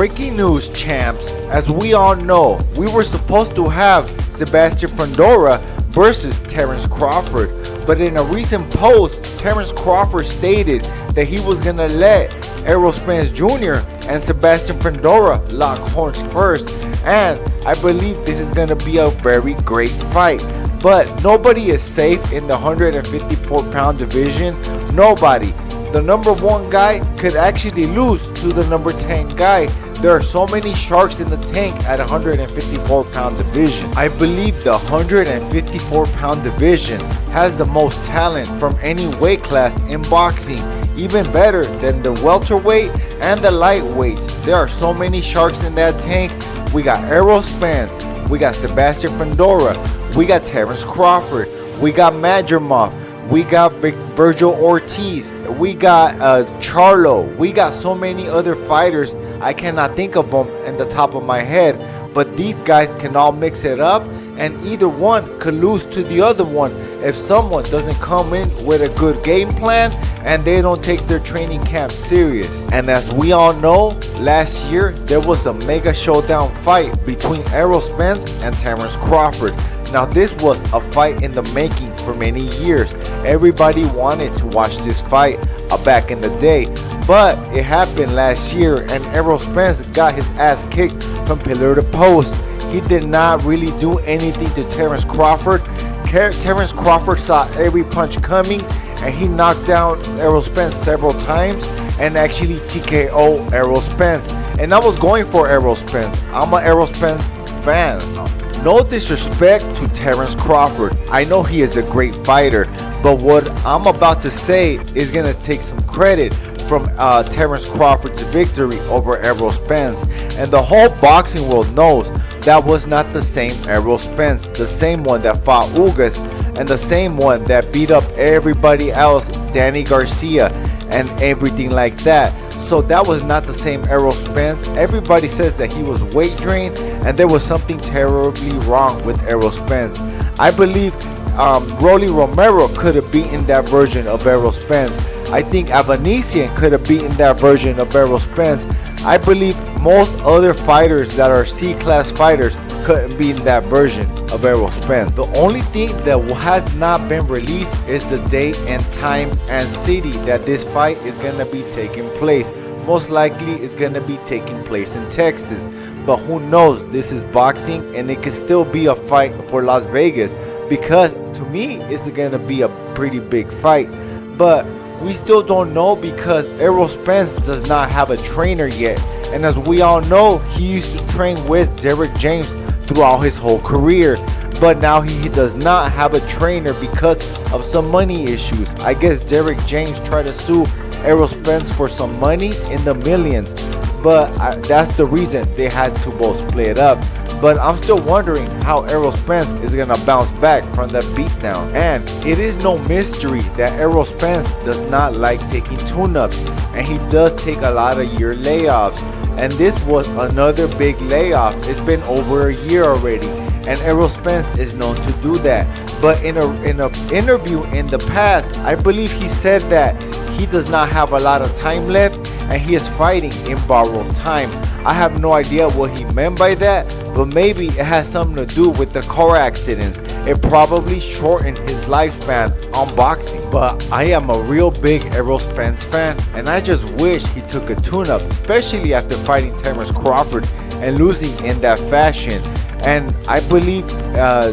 Breaking news, champs. As we all know, we were supposed to have Sebastian Fundora versus Terrence Crawford. But in a recent post, Terrence Crawford stated that he was going to let Errol Spence Jr. and Sebastian Fundora lock horns first. And I believe this is going to be a very great fight. But nobody is safe in the 154-pound division. Nobody. The number 1 guy could actually lose to the number 10 guy. There are so many sharks in the tank at 154-pound division. I believe the 154-pound division has the most talent from any weight class in boxing, even better than the welterweight and the lightweights. There are so many sharks in that tank. We got Errol Spence, we got Sebastian Fundora, we got Terrence Crawford, we got Madrimov, we got Virgil Ortiz, we got Charlo, we got so many other fighters. I cannot think of them in the top of my head, but these guys can all mix it up, and either one could lose to the other one if someone doesn't come in with a good game plan and they don't take their training camp serious. And as we all know, last year there was a mega showdown fight between Errol Spence and Terrence Crawford. Now this was a fight in the making for many years. Everybody wanted to watch this fight back in the day, but it happened last year and Errol Spence got his ass kicked from pillar to post. He did not really do anything to Terrence Crawford. Terrence Crawford saw every punch coming and he knocked down Errol Spence several times and actually TKO Errol Spence. And I was going for Errol Spence. I'm an Errol Spence fan. No disrespect to Terrence Crawford. I know he is a great fighter, but what I'm about to say is going to take some credit from Terrence Crawford's victory over Errol Spence. And the whole boxing world knows that was not the same Errol Spence, the same one that fought Ugas, and the same one that beat up everybody else, Danny Garcia, and everything like that. So that was not the same Errol Spence. Everybody says that he was weight drained and there was something terribly wrong with Errol Spence. I believe Rolly Romero could have beaten that version of Errol Spence. I think Avanesian could have beaten that version of Errol Spence. I believe most other fighters that are C-class fighters couldn't beat that version of Errol Spence. The only thing that has not been released is the date and time and city that this fight is going to be taking place. Most likely it's going to be taking place in Texas. But who knows, this is boxing and it could still be a fight for Las Vegas, because to me it's going to be a pretty big fight. But we still don't know because Errol Spence does not have a trainer yet. And as we all know, he used to train with Derrick James throughout his whole career. But now he does not have a trainer because of some money issues. I guess Derrick James tried to sue Errol Spence for some money in the millions. But that's the reason they had to both split up. But I'm still wondering how Errol Spence is going to bounce back from that beatdown. And it is no mystery that Errol Spence does not like taking tune-ups, and he does take a lot of year layoffs. And this was another big layoff. It's been over a year already, and Errol Spence is known to do that. But in an interview in the past, I believe he said that he does not have a lot of time left and he is fighting in borrowed time. I have no idea what he meant by that, but maybe it has something to do with the car accidents. It probably shortened his lifespan on boxing. But I am a real big Errol Spence fan, and I just wish he took a tune-up, especially after fighting Terrence Crawford and losing in that fashion. And I believe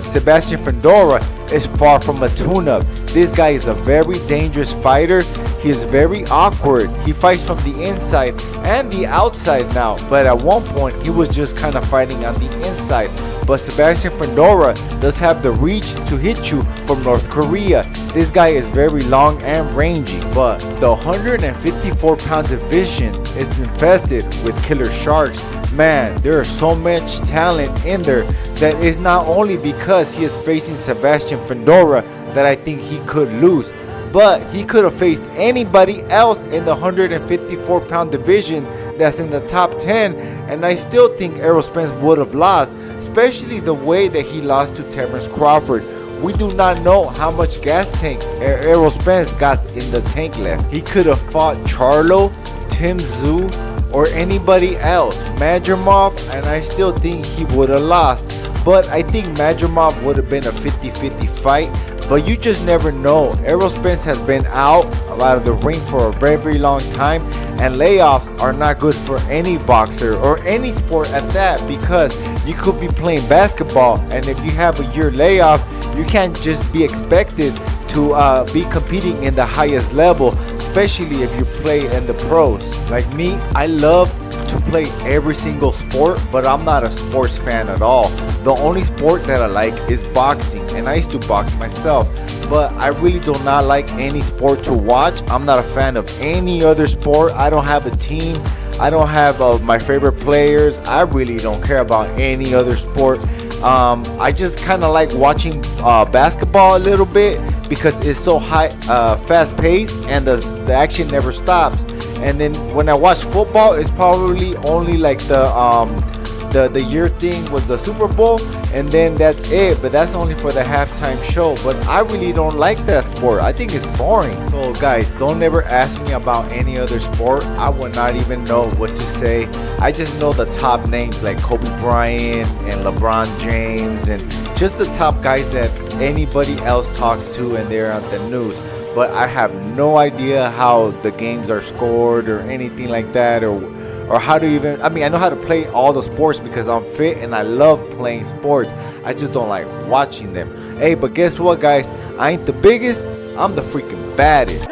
Sebastian Fundora is far from a tune-up. This guy is a very dangerous fighter. He is very awkward. He fights from the inside and the outside now, but at one point he was just kind of fighting on the inside. But Sebastian Fundora does have the reach to hit you from North Korea. This guy is very long and rangy. But the 154-pound division is infested with killer sharks. Man, there is so much talent in there that is not only because he is facing Sebastian Fundora that I think he could lose, but he could have faced anybody else in the 154-pound division that's in the top 10, and I still think Errol Spence would have lost, especially the way that he lost to Terrence Crawford. We do not know how much gas tank Errol Spence got in the tank left. He could have fought Charlo, Tim Tszyu, or anybody else. Madrimov, and I still think he would have lost. But I think Madrimov would have been a 50-50 fight. But you just never know. Errol Spence has been out of the ring for a very, very long time. And layoffs are not good for any boxer or any sport at that, because you could be playing basketball, and if you have a year layoff, you can't just be expected to be competing in the highest level, especially if you play in the pros. Like me, I love to play every single sport, but I'm not a sports fan at all. The only sport that I like is boxing, and I used to box myself, but I really do not like any sport to watch. I'm not a fan of any other sport. I don't have a team. I don't have my favorite players. I really don't care about any other sport. I just kind of like watching basketball a little bit, because it's so high, fast paced, and the action never stops. And then when I watch football, it's probably only like the year thing was the Super Bowl, and then that's it. But that's only for the halftime show. But I really don't like that sport. I think it's boring. So guys, don't ever ask me about any other sport. I would not even know what to say. I just know the top names like Kobe Bryant and LeBron James, and just the top guys that anybody else talks to and they're on the news. But I have no idea how the games are scored or anything like that, or how to even, I mean, I know how to play all the sports because I'm fit and I love playing sports. I just don't like watching them. Hey, but guess what, guys? I ain't the biggest, I'm the freaking baddest.